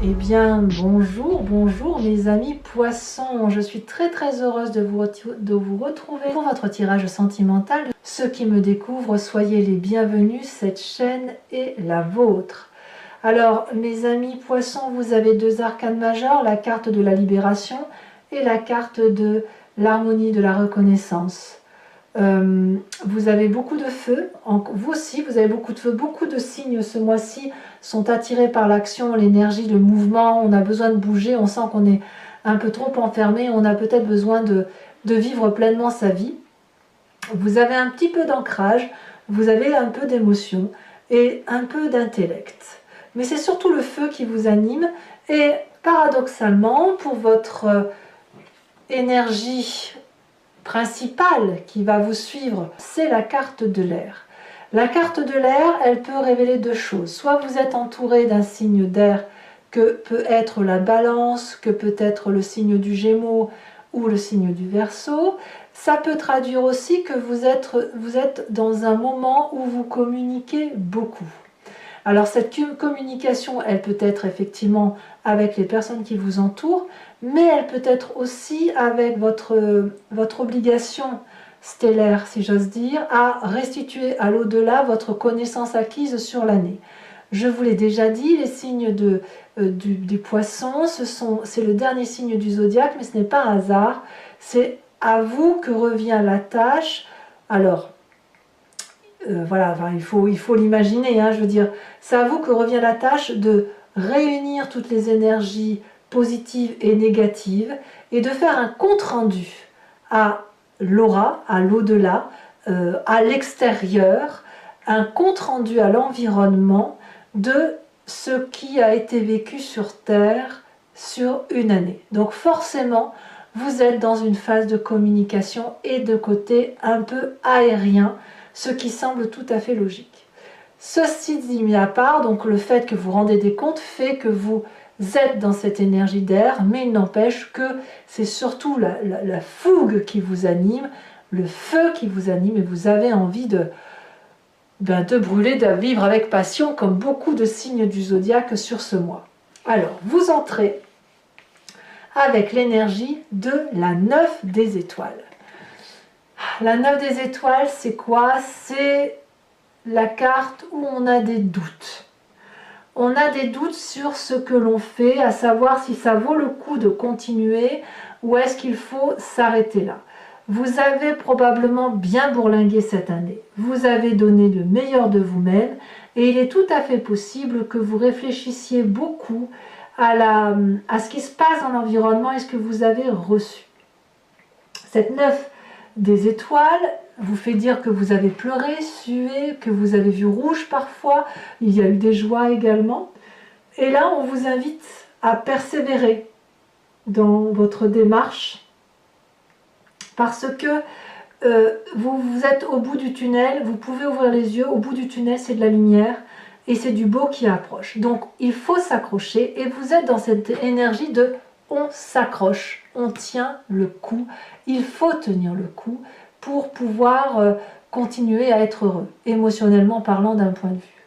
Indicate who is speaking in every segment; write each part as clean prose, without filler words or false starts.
Speaker 1: Eh bien, bonjour mes amis poissons. Je suis très heureuse de vous retrouver pour votre tirage sentimental. Ceux qui me découvrent, soyez les bienvenus, cette chaîne est la vôtre. Alors, mes amis poissons, vous avez deux arcanes majeures, la carte de la libération et la carte de l'harmonie de la reconnaissance. Vous avez beaucoup de feu, vous aussi vous avez beaucoup de feu, beaucoup de signes ce mois-ci sont attirés par l'action, l'énergie, le mouvement, on a besoin de bouger, on sent qu'on est un peu trop enfermé, on a peut-être besoin de vivre pleinement sa vie. Vous avez un petit peu d'ancrage, vous avez un peu d'émotion et un peu d'intellect. Mais c'est surtout le feu qui vous anime et paradoxalement, pour votre énergie principale qui va vous suivre, c'est la carte de l'air. La carte de l'air, elle peut révéler deux choses. Soit vous êtes entouré d'un signe d'air que peut être la balance, que peut être le signe du Gémeaux ou le signe du Verseau. Ça peut traduire aussi que vous êtes dans un moment où vous communiquez beaucoup. Alors cette communication, elle peut être effectivement avec les personnes qui vous entourent, mais elle peut être aussi avec votre obligation stellaire, si j'ose dire, à restituer à l'au-delà votre connaissance acquise sur l'année. Je vous l'ai déjà dit, les signes des poissons, c'est le dernier signe du zodiaque, mais ce n'est pas un hasard, c'est à vous que revient la tâche. Alors, voilà, enfin, il faut l'imaginer, hein, je veux dire, c'est à vous que revient la tâche de réunir toutes les énergies positives et négatives et de faire un compte-rendu à l'aura, à l'au-delà, à l'extérieur, un compte-rendu à l'environnement de ce qui a été vécu sur Terre sur une année. Donc forcément, vous êtes dans une phase de communication et de côté un peu aérien, ce qui semble tout à fait logique. Ceci dit mis à part, donc le fait que vous rendez des comptes fait que vous êtes dans cette énergie d'air, mais il n'empêche que c'est surtout la fougue qui vous anime, le feu qui vous anime, et vous avez envie de brûler, de vivre avec passion, comme beaucoup de signes du zodiaque sur ce mois. Alors, vous entrez avec l'énergie de la 9 des étoiles. La 9 des étoiles, c'est quoi? C'est la carte où on a des doutes. On a des doutes sur ce que l'on fait, à savoir si ça vaut le coup de continuer ou est-ce qu'il faut s'arrêter là. Vous avez probablement bien bourlingué cette année. Vous avez donné le meilleur de vous-même et il est tout à fait possible que vous réfléchissiez beaucoup à ce qui se passe dans l'environnement et ce que vous avez reçu. Cette 9 des étoiles vous fait dire que vous avez pleuré, sué, que vous avez vu rouge parfois, il y a eu des joies également. Et là, on vous invite à persévérer dans votre démarche parce que vous êtes au bout du tunnel, vous pouvez ouvrir les yeux, au bout du tunnel c'est de la lumière et c'est du beau qui approche. Donc il faut s'accrocher et vous êtes dans cette énergie de on s'accroche, on tient le coup, il faut tenir le coup pour pouvoir continuer à être heureux, émotionnellement parlant d'un point de vue.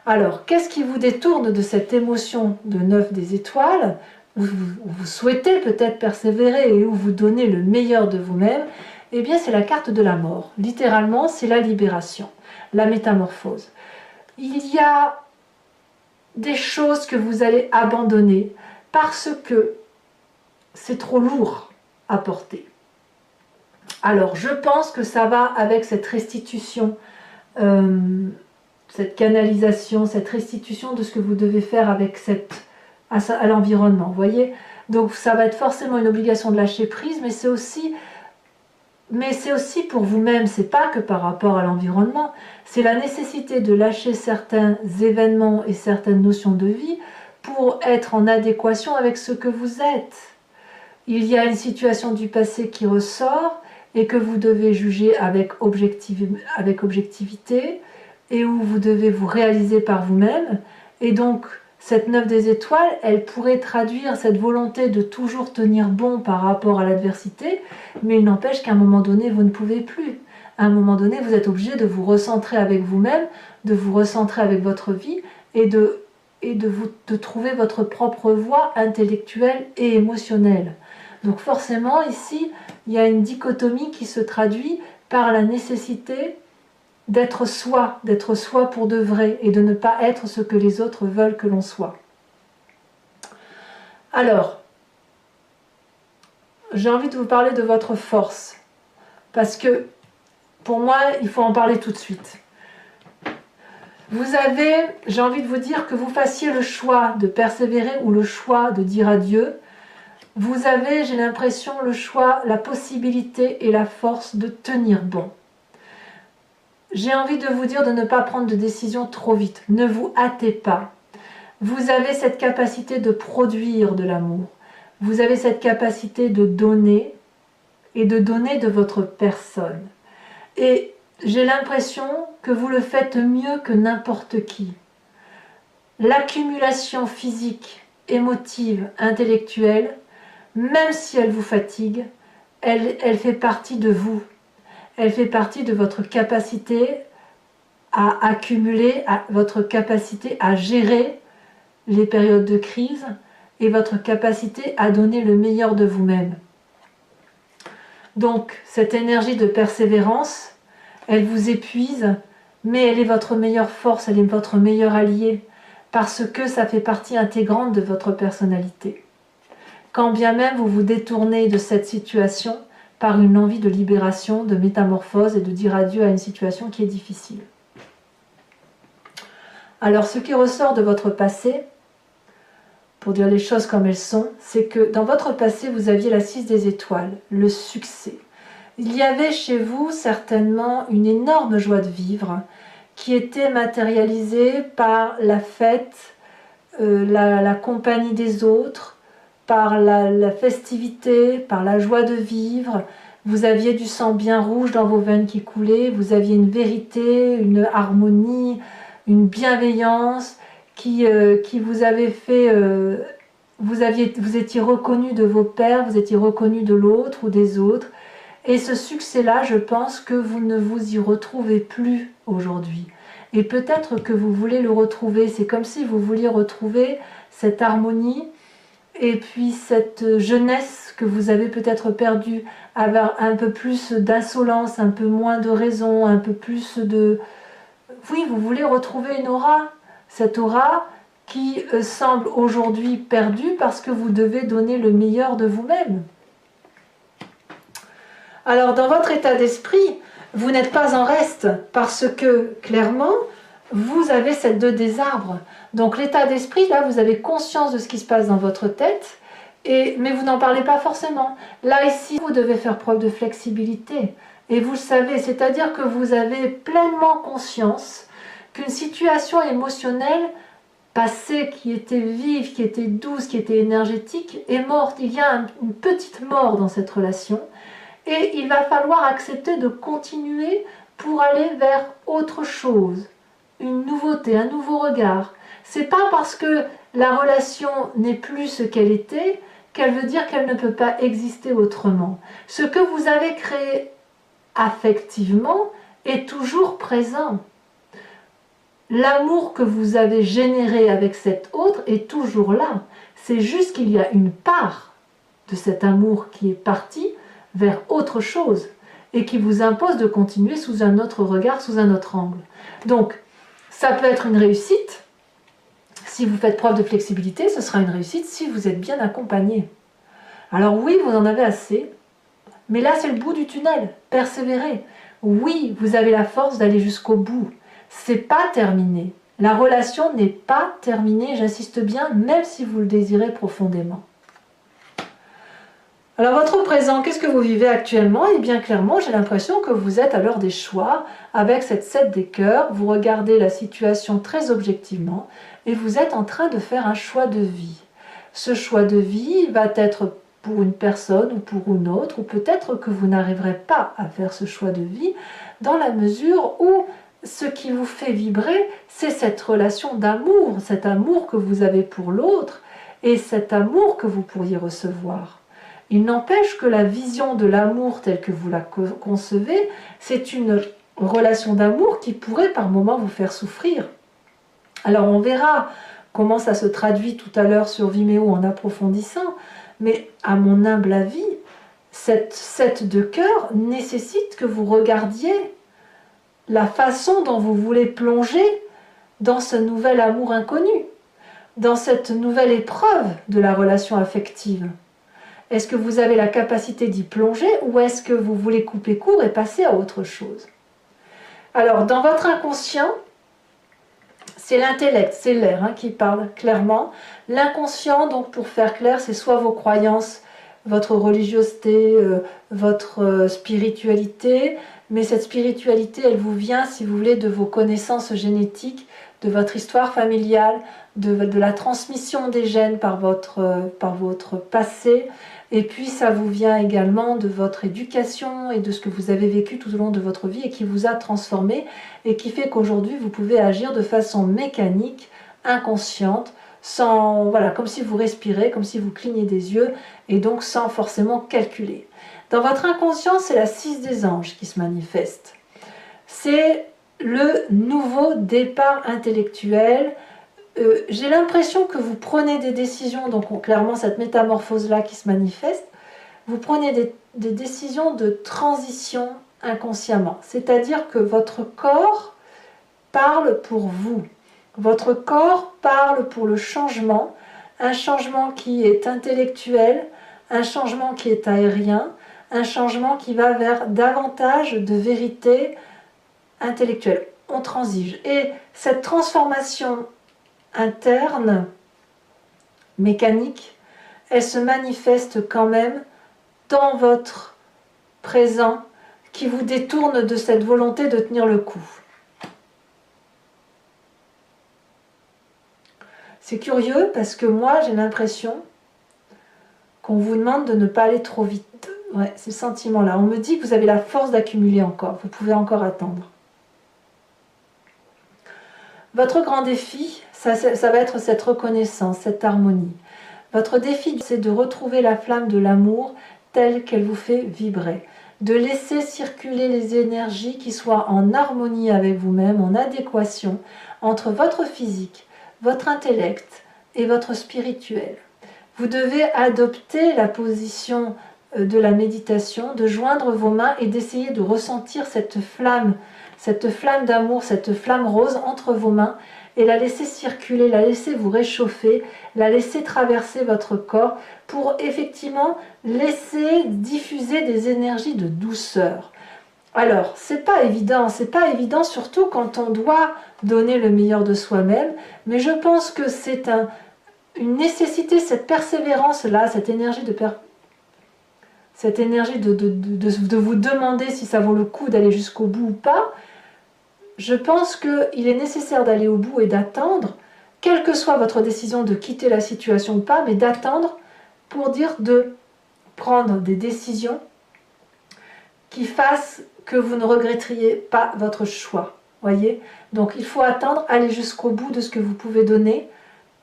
Speaker 1: Alors, qu'est-ce qui vous détourne de cette émotion de 9 des étoiles, où vous souhaitez peut-être persévérer et où vous donnez le meilleur de vous-même? Eh bien, c'est la carte de la mort. Littéralement, c'est la libération, la métamorphose. Il y a des choses que vous allez abandonner parce que c'est trop lourd à porter. Alors, je pense que ça va avec cette restitution, cette canalisation, cette restitution de ce que vous devez faire avec à l'environnement, vous voyez. Donc, ça va être forcément une obligation de lâcher prise, mais c'est aussi pour vous-même, c'est pas que par rapport à l'environnement, c'est la nécessité de lâcher certains événements et certaines notions de vie pour être en adéquation avec ce que vous êtes. Il y a une situation du passé qui ressort et que vous devez juger avec objectivité et où vous devez vous réaliser par vous-même. Et donc, cette 9 des étoiles, elle pourrait traduire cette volonté de toujours tenir bon par rapport à l'adversité, mais il n'empêche qu'à un moment donné, vous ne pouvez plus. À un moment donné, vous êtes obligé de vous recentrer avec vous-même, de vous recentrer avec votre vie et et de trouver votre propre voie intellectuelle et émotionnelle. Donc forcément, ici, il y a une dichotomie qui se traduit par la nécessité d'être soi pour de vrai, et de ne pas être ce que les autres veulent que l'on soit. Alors, j'ai envie de vous parler de votre force, parce que pour moi, il faut en parler tout de suite. Vous avez, j'ai envie de vous dire que vous fassiez le choix de persévérer ou le choix de dire adieu. Vous avez, j'ai l'impression, le choix, la possibilité et la force de tenir bon. J'ai envie de vous dire de ne pas prendre de décision trop vite. Ne vous hâtez pas. Vous avez cette capacité de produire de l'amour. Vous avez cette capacité de donner et de donner de votre personne. Et j'ai l'impression que vous le faites mieux que n'importe qui. L'accumulation physique, émotive, intellectuelle, même si elle vous fatigue, elle fait partie de vous. Elle fait partie de votre capacité à accumuler, votre capacité à gérer les périodes de crise et votre capacité à donner le meilleur de vous-même. Donc, cette énergie de persévérance, elle vous épuise, mais elle est votre meilleure force, elle est votre meilleur allié, parce que ça fait partie intégrante de votre personnalité. Quand bien même vous vous détournez de cette situation par une envie de libération, de métamorphose et de dire adieu à une situation qui est difficile. Alors, ce qui ressort de votre passé, pour dire les choses comme elles sont, c'est que dans votre passé, vous aviez la 6 des étoiles, le succès. Il y avait chez vous certainement une énorme joie de vivre qui était matérialisée par la fête, la compagnie des autres, par la festivité, par la joie de vivre. Vous aviez du sang bien rouge dans vos veines qui coulait, vous aviez une vérité, une harmonie, une bienveillance qui vous avait fait... vous étiez reconnu de vos pères, vous étiez reconnu de l'autre ou des autres. Et ce succès-là, je pense que vous ne vous y retrouvez plus aujourd'hui. Et peut-être que vous voulez le retrouver. C'est comme si vous vouliez retrouver cette harmonie et puis cette jeunesse que vous avez peut-être perdue, avoir un peu plus d'insolence, un peu moins de raison, un peu plus de... Oui, vous voulez retrouver une aura, cette aura qui semble aujourd'hui perdue parce que vous devez donner le meilleur de vous-même. Alors, dans votre état d'esprit, vous n'êtes pas en reste parce que, clairement, vous avez cette 2 des arbres. Donc, l'état d'esprit, là, vous avez conscience de ce qui se passe dans votre tête, mais vous n'en parlez pas forcément. Là, ici, vous devez faire preuve de flexibilité. Et vous le savez, c'est-à-dire que vous avez pleinement conscience qu'une situation émotionnelle passée qui était vive, qui était douce, qui était énergétique, est morte. Il y a une petite mort dans cette relation. Et il va falloir accepter de continuer pour aller vers autre chose, une nouveauté, un nouveau regard. C'est pas parce que la relation n'est plus ce qu'elle était qu'elle veut dire qu'elle ne peut pas exister autrement. Ce que vous avez créé affectivement est toujours présent. L'amour que vous avez généré avec cet autre est toujours là. C'est juste qu'il y a une part de cet amour qui est partie vers autre chose et qui vous impose de continuer sous un autre regard, sous un autre angle. Donc, ça peut être une réussite. Si vous faites preuve de flexibilité, ce sera une réussite si vous êtes bien accompagné. Alors oui, vous en avez assez, mais là c'est le bout du tunnel, persévérez. Oui, vous avez la force d'aller jusqu'au bout. C'est pas terminé. La relation n'est pas terminée, j'insiste bien, même si vous le désirez profondément. Alors votre présent, qu'est-ce que vous vivez actuellement? Eh bien clairement, j'ai l'impression que vous êtes à l'heure des choix, avec cette 7 des cœurs, vous regardez la situation très objectivement, et vous êtes en train de faire un choix de vie. Ce choix de vie va être pour une personne ou pour une autre, ou peut-être que vous n'arriverez pas à faire ce choix de vie, dans la mesure où ce qui vous fait vibrer, c'est cette relation d'amour, cet amour que vous avez pour l'autre, et cet amour que vous pourriez recevoir. Il n'empêche que la vision de l'amour telle que vous la concevez, c'est une relation d'amour qui pourrait par moments vous faire souffrir. Alors on verra comment ça se traduit tout à l'heure sur Vimeo en approfondissant, mais à mon humble avis, cette 7 de cœur nécessite que vous regardiez la façon dont vous voulez plonger dans ce nouvel amour inconnu, dans cette nouvelle épreuve de la relation affective. Est-ce que vous avez la capacité d'y plonger ou est-ce que vous voulez couper court et passer à autre chose? Alors, dans votre inconscient, c'est l'intellect, c'est l'air qui parle clairement. L'inconscient, donc pour faire clair, c'est soit vos croyances, votre religiosité, votre spiritualité, mais cette spiritualité, elle vous vient, si vous voulez, de vos connaissances génétiques, de votre histoire familiale, de la transmission des gènes par votre passé, et puis ça vous vient également de votre éducation et de ce que vous avez vécu tout au long de votre vie et qui vous a transformé et qui fait qu'aujourd'hui vous pouvez agir de façon mécanique, inconsciente, sans, voilà, comme si vous respirez, comme si vous clignez des yeux et donc sans forcément calculer. Dans votre inconscient, c'est la 6 des anges qui se manifeste. C'est le nouveau départ intellectuel. J'ai l'impression que vous prenez des décisions, donc clairement cette métamorphose-là qui se manifeste, vous prenez des décisions de transition inconsciemment. C'est-à-dire que votre corps parle pour vous. Votre corps parle pour le changement, un changement qui est intellectuel, un changement qui est aérien, un changement qui va vers davantage de vérité intellectuelle. On transige. Et cette transformation interne, mécanique, elle se manifeste quand même dans votre présent qui vous détourne de cette volonté de tenir le coup. C'est curieux parce que moi j'ai l'impression qu'on vous demande de ne pas aller trop vite. Ouais, c'est ce sentiment-là. On me dit que vous avez la force d'accumuler encore, vous pouvez encore attendre. Votre grand défi, ça va être cette reconnaissance, cette harmonie. Votre défi, c'est de retrouver la flamme de l'amour telle qu'elle vous fait vibrer. De laisser circuler les énergies qui soient en harmonie avec vous-même, en adéquation entre votre physique, votre intellect et votre spirituel. Vous devez adopter la position de la méditation, de joindre vos mains et d'essayer de ressentir cette flamme d'amour, cette flamme rose entre vos mains et la laisser circuler, la laisser vous réchauffer, la laisser traverser votre corps pour effectivement laisser diffuser des énergies de douceur. Alors, c'est pas évident surtout quand on doit donner le meilleur de soi-même, mais je pense que c'est une nécessité, cette persévérance-là, cette énergie de vous demander si ça vaut le coup d'aller jusqu'au bout ou pas. Je pense qu'il est nécessaire d'aller au bout et d'attendre, quelle que soit votre décision de quitter la situation ou pas, mais d'attendre pour dire de prendre des décisions qui fassent que vous ne regretteriez pas votre choix. Voyez? Donc il faut attendre, aller jusqu'au bout de ce que vous pouvez donner.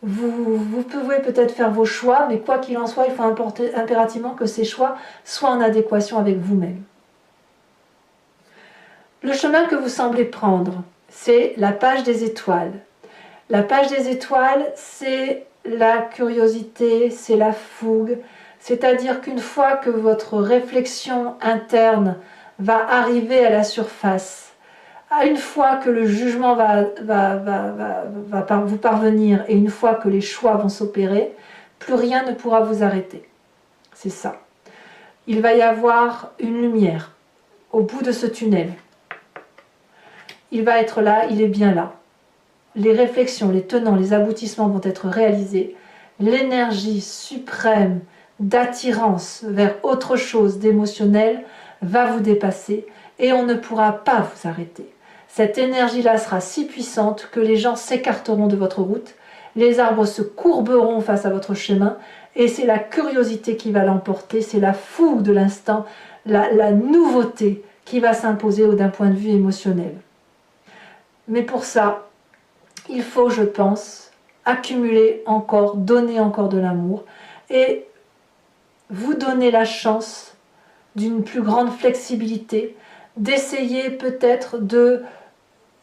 Speaker 1: Vous pouvez peut-être faire vos choix, mais quoi qu'il en soit, il faut impérativement que ces choix soient en adéquation avec vous-même. Le chemin que vous semblez prendre, c'est la page des étoiles. La page des étoiles, c'est la curiosité, c'est la fougue. C'est-à-dire qu'une fois que votre réflexion interne va arriver à la surface, une fois que le jugement va vous parvenir et une fois que les choix vont s'opérer, plus rien ne pourra vous arrêter. C'est ça. Il va y avoir une lumière au bout de ce tunnel. Il va être là, il est bien là. Les réflexions, les tenants, les aboutissements vont être réalisés. L'énergie suprême d'attirance vers autre chose d'émotionnel va vous dépasser et on ne pourra pas vous arrêter. Cette énergie-là sera si puissante que les gens s'écarteront de votre route, les arbres se courberont face à votre chemin et c'est la curiosité qui va l'emporter, c'est la fougue de l'instant, la nouveauté qui va s'imposer d'un point de vue émotionnel. Mais pour ça, il faut, je pense, accumuler encore, donner encore de l'amour et vous donner la chance d'une plus grande flexibilité, d'essayer peut-être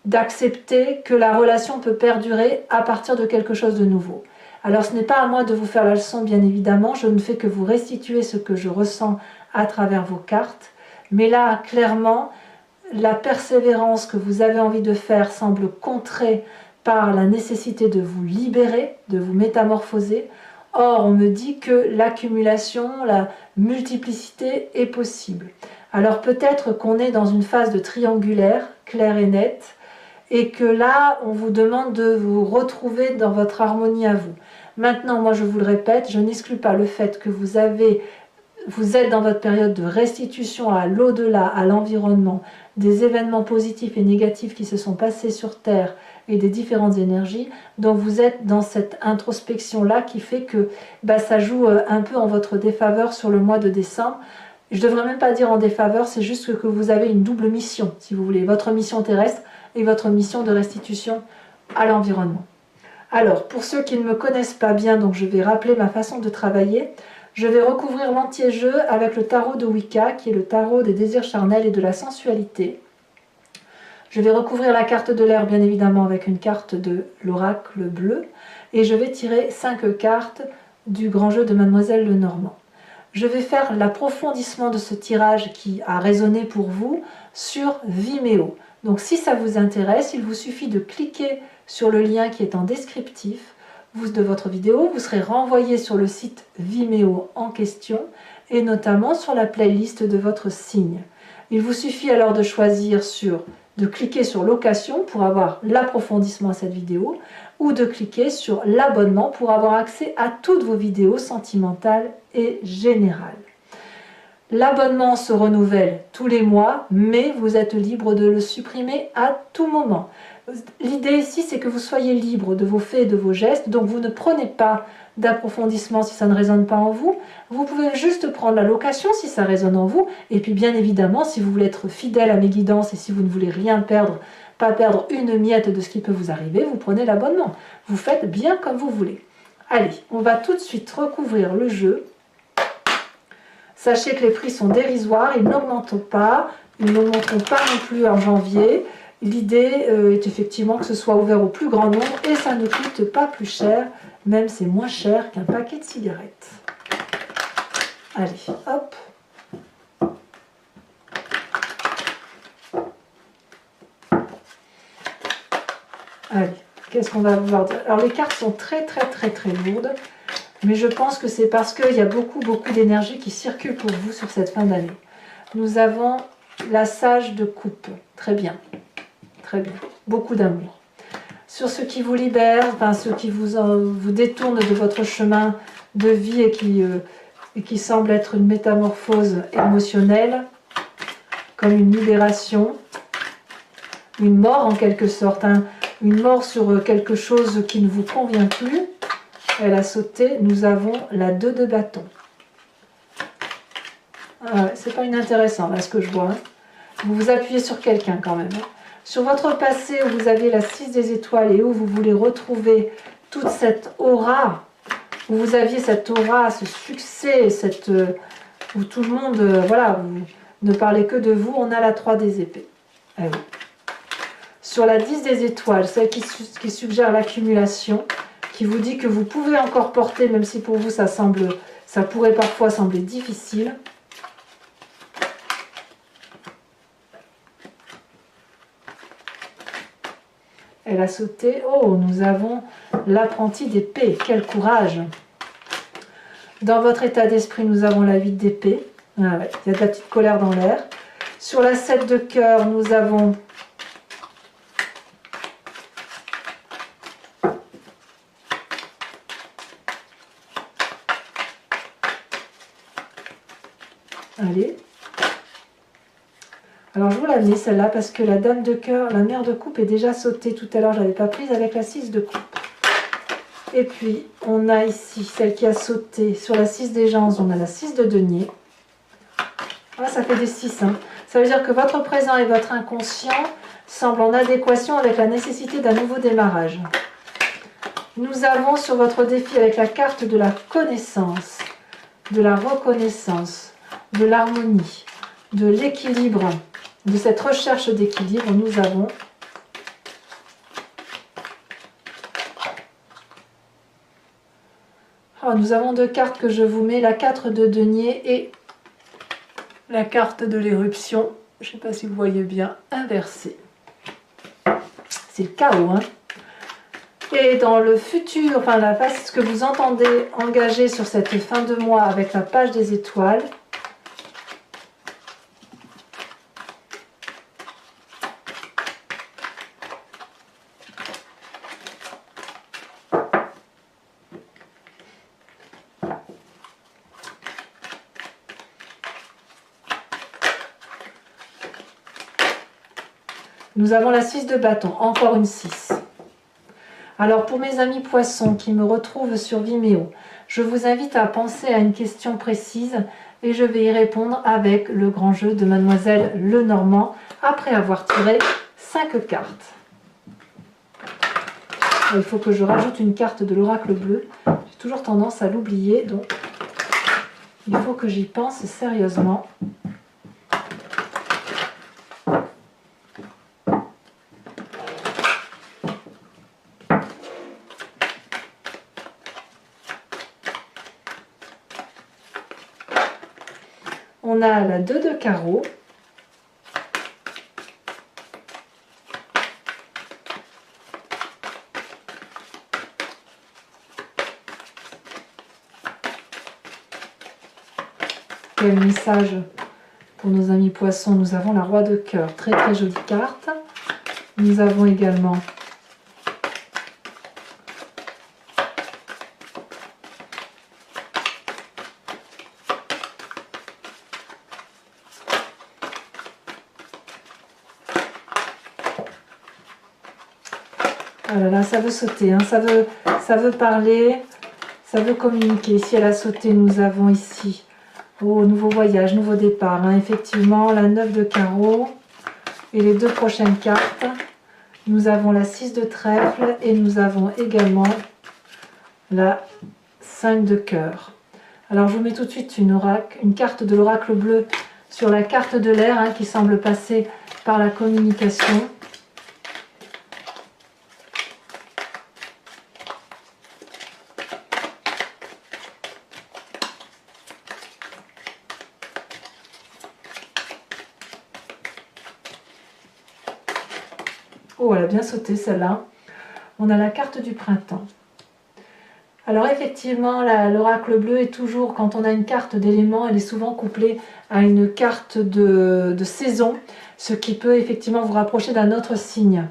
Speaker 1: d'accepter que la relation peut perdurer à partir de quelque chose de nouveau. Alors ce n'est pas à moi de vous faire la leçon, bien évidemment, je ne fais que vous restituer ce que je ressens à travers vos cartes, mais là, clairement, la persévérance que vous avez envie de faire semble contrée par la nécessité de vous libérer, de vous métamorphoser. Or, on me dit que l'accumulation, la multiplicité est possible. Alors peut-être qu'on est dans une phase de triangulaire, claire et nette, et que là, on vous demande de vous retrouver dans votre harmonie à vous. Maintenant, moi je vous le répète, je n'exclus pas le fait que vous êtes dans votre période de restitution à l'au-delà, à l'environnement, des événements positifs et négatifs qui se sont passés sur Terre et des différentes énergies, donc vous êtes dans cette introspection-là qui fait que ça joue un peu en votre défaveur sur le mois de décembre. Je ne devrais même pas dire en défaveur, c'est juste que vous avez une double mission, si vous voulez, votre mission terrestre et votre mission de restitution à l'environnement. Alors, pour ceux qui ne me connaissent pas bien, donc je vais rappeler ma façon de travailler. Je vais recouvrir l'entier-jeu avec le tarot de Wicca, qui est le tarot des désirs charnels et de la sensualité. Je vais recouvrir la carte de l'air, bien évidemment, avec une carte de l'oracle bleu. Et je vais tirer 5 cartes du grand jeu de Mademoiselle Lenormand. Je vais faire l'approfondissement de ce tirage qui a résonné pour vous sur Vimeo. Donc si ça vous intéresse, il vous suffit de cliquer sur le lien qui est en descriptif de votre vidéo, vous serez renvoyé sur le site Vimeo en question et notamment sur la playlist de votre signe. Il vous suffit alors de choisir de cliquer sur location pour avoir l'approfondissement à cette vidéo ou de cliquer sur l'abonnement pour avoir accès à toutes vos vidéos sentimentales et générales. L'abonnement se renouvelle tous les mois, mais vous êtes libre de le supprimer à tout moment. L'idée ici, c'est que vous soyez libre de vos faits et de vos gestes, donc vous ne prenez pas d'approfondissement si ça ne résonne pas en vous. Vous pouvez juste prendre la location si ça résonne en vous, et puis bien évidemment, si vous voulez être fidèle à mes guidances et si vous ne voulez rien perdre, pas perdre une miette de ce qui peut vous arriver, vous prenez l'abonnement. Vous faites bien comme vous voulez. Allez, on va tout de suite recouvrir le jeu. Sachez que les prix sont dérisoires, ils n'augmentent pas, ils n'augmenteront pas non plus en janvier. L'idée est effectivement que ce soit ouvert au plus grand nombre et ça ne coûte pas plus cher, même c'est moins cher qu'un paquet de cigarettes. Allez, hop. Allez, qu'est-ce qu'on va pouvoir dire? Alors les cartes sont très lourdes, mais je pense que c'est parce qu'il y a beaucoup d'énergie qui circule pour vous sur cette fin d'année. Nous avons la sage de coupe, très bien, beaucoup d'amour. Sur ce qui vous libère, enfin ceux qui vous détournent de votre chemin de vie et qui semble être une métamorphose émotionnelle, comme une libération, une mort en quelque sorte, une mort sur quelque chose qui ne vous convient plus. Elle a sauté, nous avons la 2 de bâton. C'est pas inintéressant là ce que je vois. Vous vous appuyez sur quelqu'un quand même. Sur votre passé où vous avez la 6 des étoiles et où vous voulez retrouver toute cette aura, où vous aviez cette aura, ce succès, où tout le monde, voilà, vous ne parlez que de vous, on a la 3 des épées. Ah oui. Sur la 10 des étoiles, celle qui suggère l'accumulation, qui vous dit que vous pouvez encore porter, même si pour vous ça pourrait parfois sembler difficile. Elle a sauté. Oh, nous avons l'apprenti d'épée. Quel courage! Dans votre état d'esprit, nous avons la 8 d'épée. Ah ouais, il y a de la petite colère dans l'air. Sur la 7 de cœur, nous avons allez. Alors je vous la mets celle-là parce que la dame de cœur, la mère de coupe est déjà sautée tout à l'heure, je ne l'avais pas prise avec la 6 de coupe. Et puis on a ici celle qui a sauté sur la 6 des gens, on a la 6 de denier. Ah, ça fait des 6. Hein. Ça veut dire que votre présent et votre inconscient semblent en adéquation avec la nécessité d'un nouveau démarrage. Nous avons sur votre défi avec la carte de la connaissance, de la reconnaissance, de l'harmonie, de l'équilibre, de cette recherche d'équilibre, nous avons Oh, nous avons deux cartes que je vous mets, la 4 de denier et la carte de l'éruption. Je ne sais pas si vous voyez bien, inversée. C'est le chaos, hein. Et dans le futur, enfin la phase, ce que vous entendez engager sur cette fin de mois avec la page des étoiles. Nous avons la 6 de bâton, encore une 6. Alors pour mes amis poissons qui me retrouvent sur Vimeo, je vous invite à penser à une question précise et je vais y répondre avec le grand jeu de Mademoiselle Lenormand après avoir tiré 5 cartes. Il faut que je rajoute une carte de l'oracle bleu. J'ai toujours tendance à l'oublier, donc il faut que j'y pense sérieusement. On a la 2 de carreau. Quel message pour nos amis poissons? Nous avons la roi de cœur, très très jolie carte. Nous avons également ah là là, ça veut sauter, hein. Ça veut parler, ça veut communiquer. Si elle a sauté, nous avons ici, oh, nouveau voyage, nouveau départ, hein. Effectivement, la 9 de carreau et les deux prochaines cartes. Nous avons la 6 de trèfle et nous avons également la 5 de cœur. Alors, je vous mets tout de suite une carte de l'oracle bleu sur la carte de l'air, hein, qui semble passer par la communication. Oh, elle a bien sauté celle-là. On a la carte du printemps. Alors effectivement, l'oracle bleu est toujours, quand on a une carte d'élément, elle est souvent couplée à une carte de saison, ce qui peut effectivement vous rapprocher d'un autre signe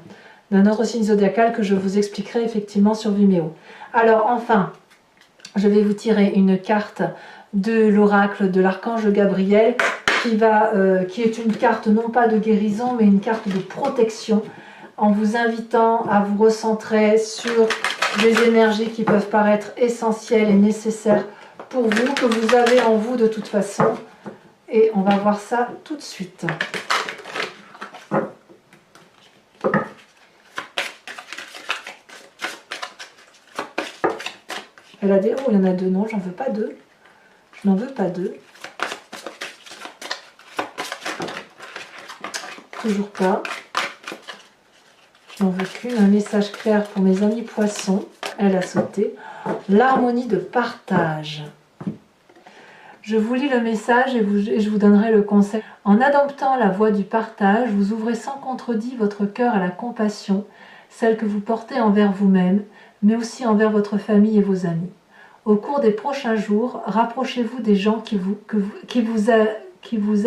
Speaker 1: zodiacal que je vous expliquerai effectivement sur Vimeo. Alors enfin, je vais vous tirer une carte de l'oracle de l'archange Gabriel qui est une carte non pas de guérison mais une carte de protection, en vous invitant à vous recentrer sur des énergies qui peuvent paraître essentielles et nécessaires pour vous, que vous avez en vous de toute façon. Et on va voir ça tout de suite. Elle a des... Oh, il y en a deux. Non, j'en veux pas deux. Je n'en veux pas deux. Toujours pas. Je n'en veux qu'une. Un message clair pour mes amis poissons. Elle a sauté. L'harmonie de partage. Je vous lis le message et je vous donnerai le conseil. En adoptant la voie du partage, vous ouvrez sans contredit votre cœur à la compassion, celle que vous portez envers vous-même, mais aussi envers votre famille et vos amis. Au cours des prochains jours, rapprochez-vous des gens avec qui vous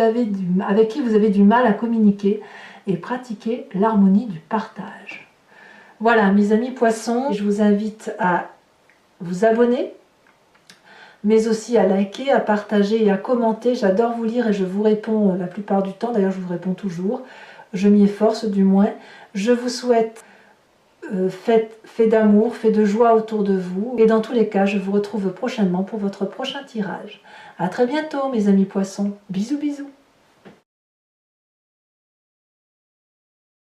Speaker 1: avez du mal à communiquer et pratiquez l'harmonie du partage. Voilà, mes amis poissons, je vous invite à vous abonner, mais aussi à liker, à partager et à commenter. J'adore vous lire et je vous réponds la plupart du temps. D'ailleurs, je vous réponds toujours. Je m'y efforce du moins. Je vous souhaite fait d'amour, fait de joie autour de vous. Et dans tous les cas, je vous retrouve prochainement pour votre prochain tirage. À très bientôt, mes amis poissons. Bisous, bisous.